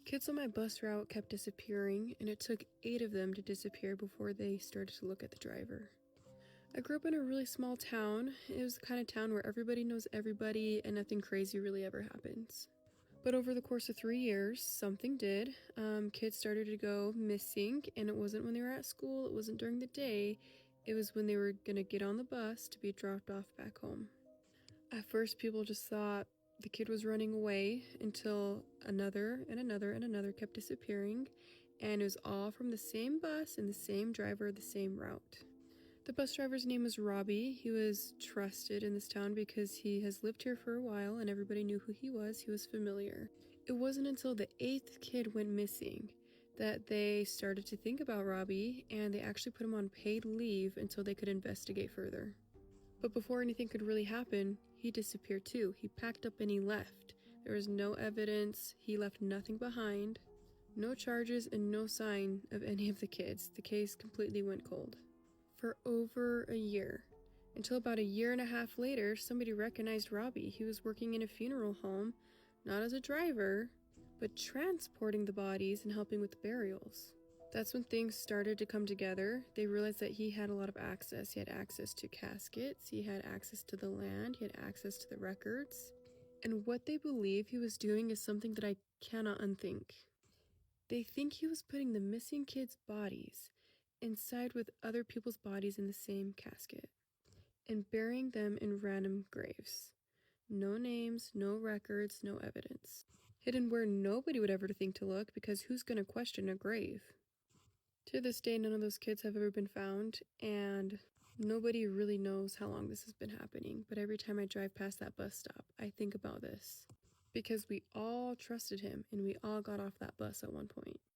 Kids on my bus route kept disappearing, and it took 8 of them to disappear before they started to look at the driver. I grew up in a really small town. It was the kind of town where everybody knows everybody and nothing crazy really ever happens. But over the course of 3 years, something did. Kids started to go missing, and it wasn't when they were at school, it wasn't during the day, it was when they were gonna get on the bus to be dropped off back home. At first, people just thought the kid was running away until another and another and another kept disappearing, and it was all from the same bus and the same driver, the same route. The bus driver's name was Robbie. He was trusted in this town because he has lived here for a while and everybody knew who he was. He was familiar. It wasn't until the 8th kid went missing that they started to think about Robbie, and they actually put him on paid leave until they could investigate further. But before anything could really happen, he disappeared too. He packed up and he left. There was no evidence. He left nothing behind. No charges and no sign of any of the kids. The case completely went cold. For over a year. Until about a year and a half later, somebody recognized Robbie. He was working in a funeral home, not as a driver, but transporting the bodies and helping with the burials. That's when things started to come together. They realized that he had a lot of access. He had access to caskets, he had access to the land, he had access to the records. And what they believe he was doing is something that I cannot unthink. They think he was putting the missing kids' bodies inside with other people's bodies in the same casket and burying them in random graves. No names, no records, no evidence. Hidden where nobody would ever think to look, because who's going to question a grave? To this day, none of those kids have ever been found, and nobody really knows how long this has been happening. But every time I drive past that bus stop, I think about this. Because we all trusted him, and we all got off that bus at one point.